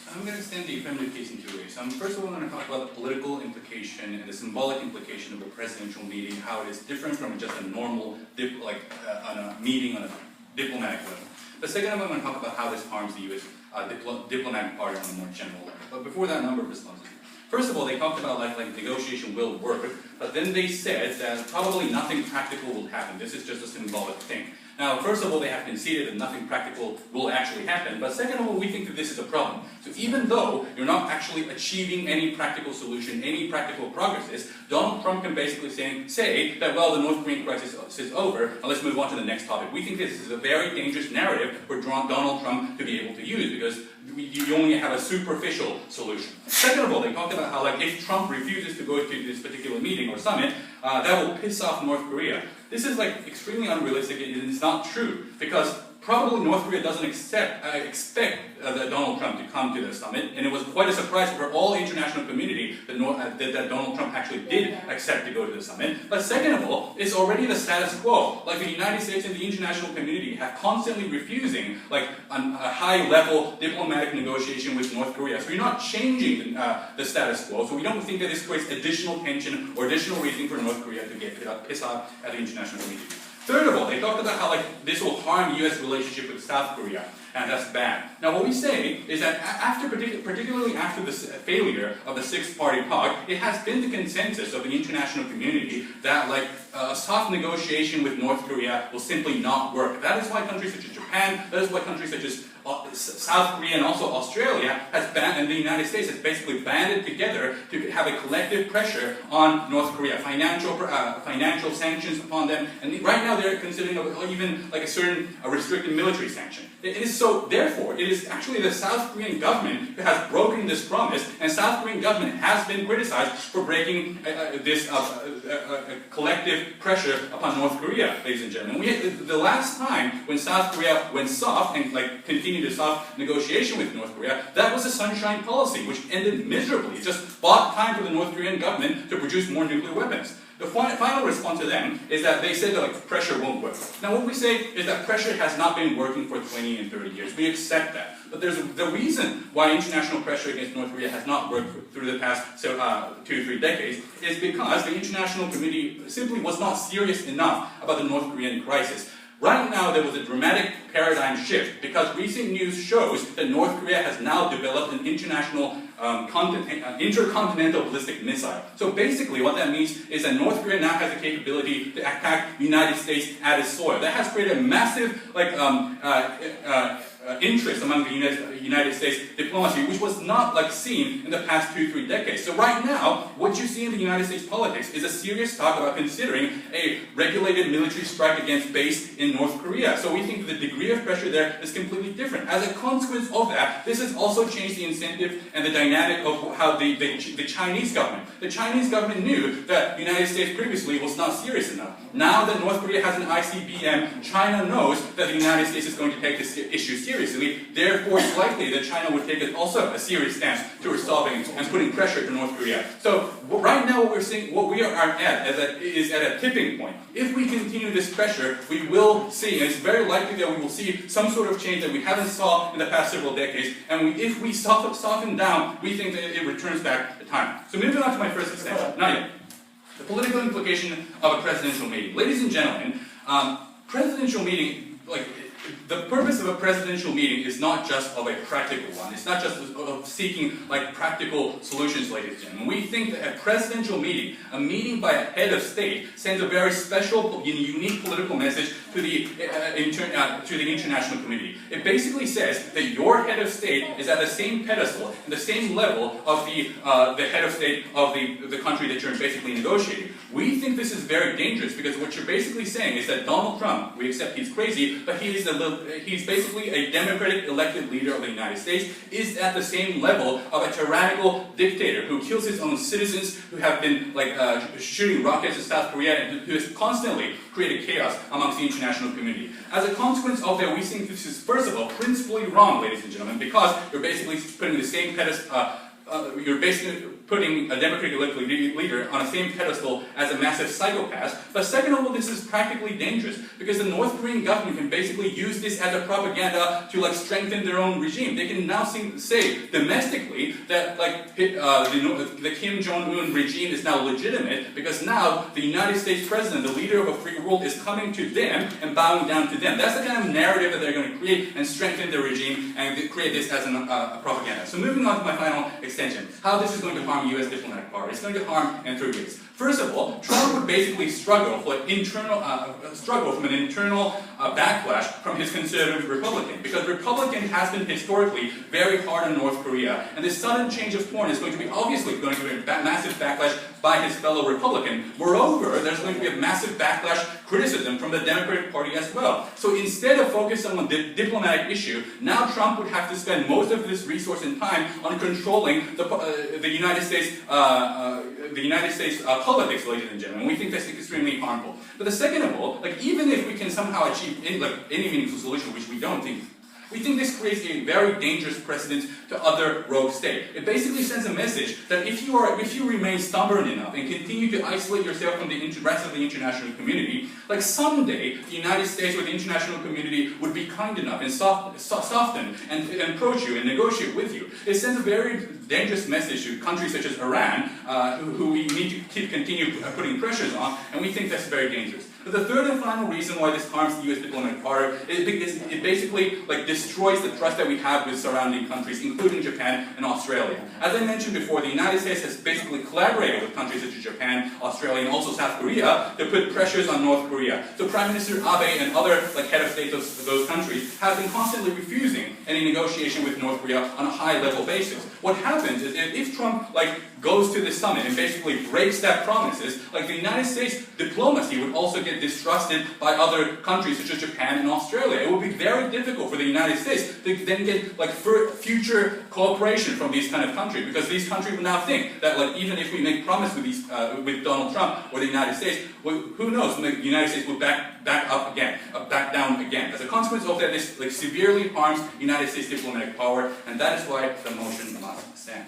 I'm going to extend the affirmative case in two ways. First of all, I'm going to talk about the political implication and the symbolic implication of a presidential meeting, how it is different from just a normal, on a meeting on a diplomatic level. But second of all, I'm going to talk about how this harms the U.S. Diplomatic party on a more general level. But before that, a number of responses. First of all, they talked about like negotiation will work, but then they said that probably nothing practical will happen. This is just a symbolic thing. Now, first of all, they have conceded that nothing practical will actually happen, but second of all, we think that this is a problem. So even though you're not actually achieving any practical solution, any practical progresses, Donald Trump can basically say that, well, the North Korean crisis is over, and let's move on to the next topic. We think this is a very dangerous narrative for Donald Trump to be able to use, because you only have a superficial solution. Second of all, they talked about how, like, if Trump refuses to go to this particular meeting or summit, that will piss off North Korea. This is like extremely unrealistic, and it's not true, because probably North Korea doesn't expect Donald Trump to come to the summit, and it was quite a surprise for all the international community that Donald Trump actually did accept to go to the summit. But second of all, it's already the status quo. Like the United States and the international community have constantly refusing like a high-level diplomatic negotiation with North Korea. So you're not changing the status quo. So we don't think that this creates additional tension or additional reason for North Korea to get pissed off at the international community. Third of all, they talked about how this will harm U.S. relationship with South Korea, and that's bad. Now, what we say is that particularly after the failure of the six-party talk, it has been the consensus of the international community that a soft negotiation with North Korea will simply not work. That is why countries such as Japan, that is why countries such as South Korea and also Australia and the United States has basically banded together to have a collective pressure on North Korea, financial sanctions upon them, and right now they're considering even like a certain restricted military sanction. It is so, therefore, it is actually the South Korean government who has broken this promise, and South Korean government has been criticized for breaking this collective pressure upon North Korea, ladies and gentlemen. The last time when South Korea went soft and continued a soft negotiation with North Korea, that was the Sunshine Policy, which ended miserably. It just bought time for the North Korean government to produce more nuclear weapons. The final response to them is that they said that pressure won't work. Now what we say is that pressure has not been working for 20 and 30 years. We accept that. But there's the reason why international pressure against North Korea has not worked through the past 2 or 3 decades is because the international community simply was not serious enough about the North Korean crisis. Right now, there was a dramatic paradigm shift because recent news shows that North Korea has now developed an international intercontinental ballistic missile. So basically, what that means is that North Korea now has the capability to attack the United States at its soil. That has created a massive interest among the United States diplomacy, which was not seen in the past 2 or 3 decades. So right now, what you see in the United States politics is a serious talk about considering a regulated military strike against base in North Korea. So we think the degree of pressure there is completely different. As a consequence of that, this has also changed the incentive and the dynamic of how the Chinese government. The Chinese government knew that the United States previously was not serious enough. Now that North Korea has an ICBM, China knows that the United States is going to take this issue seriously. Therefore, it's likely that China would take also a serious stance to resolving and putting pressure to North Korea. So right now, what we are at is at a tipping point. If we continue this pressure, we will see, and it's very likely that we will see some sort of change that we haven't saw in the past several decades. And if we soften down, we think that it returns back to time. So moving on to my first extension. Not yet. The political implication of a presidential meeting. Ladies and gentlemen, presidential meeting, the purpose of a presidential meeting is not just of a practical one. It's not just of seeking practical solutions, ladies and gentlemen. We think that a presidential meeting, a meeting by a head of state, sends a very special, unique political message to the international community. It basically says that your head of state is at the same pedestal, and the same level of the head of state of the country that you're basically negotiating. We think this is very dangerous because what you're basically saying is that Donald Trump, we accept he's crazy, but he's basically a democratic elected leader of the United States, is at the same level of a tyrannical dictator who kills his own citizens, who have been shooting rockets at South Korea, and who has constantly created chaos amongst the international community. As a consequence of that, we think this is, first of all, principally wrong, ladies and gentlemen, because you're basically putting the same pedestal. You're basically putting a democratic elected leader on the same pedestal as a massive psychopath. But second of all, this is practically dangerous because the North Korean government can basically use this as a propaganda to strengthen their own regime. They can now say domestically that the Kim Jong-Un regime is now legitimate because now the United States president, the leader of a free world, is coming to them and bowing down to them. That's the kind of narrative that they're going to create and strengthen their regime and create this as a propaganda. So moving on to my final extension, how this is going to harm U.S. diplomatic power. It's going to harm in 3 ways. First of all, Trump would basically struggle from an internal backlash from his conservative Republican, because Republican has been historically very hard on North Korea, and this sudden change of tone is going to be obviously going to be a massive backlash by his fellow Republican. Moreover, there's going to be a massive backlash criticism from the Democratic Party as well. So instead of focusing on the diplomatic issue, now Trump would have to spend most of this resource and time on controlling the United States politics, ladies and gentlemen. We think that's extremely harmful. But the second of all, even if we can somehow achieve any meaningful solution, which we don't think, we think this creates a very dangerous precedent to other rogue states. It basically sends a message that if you remain stubborn enough and continue to isolate yourself from the rest of the international community, someday the United States or the international community would be kind enough and soften and approach you and negotiate with you. It sends a very dangerous message to countries such as Iran, who we need to continue putting pressures on, and we think that's very dangerous. But the third and final reason why this harms the U.S. diplomatic power is because it basically destroys the trust that we have with surrounding countries, including Japan and Australia. As I mentioned before, the United States has basically collaborated with countries such as Japan, Australia, and also South Korea to put pressures on North Korea. So Prime Minister Abe and other head of states of those countries have been constantly refusing any negotiation with North Korea on a high-level basis. What happens is if Trump goes to the summit and basically breaks that promises, the United States diplomacy would also get distrusted by other countries such as Japan and Australia. It would be very difficult for the United States to then get future cooperation from these kind of countries, because these countries will now think that even if we make promise with Donald Trump or the United States, who knows, the United States will back down again. As a consequence of that, this severely harms United States diplomatic power, and that is why the motion must stand.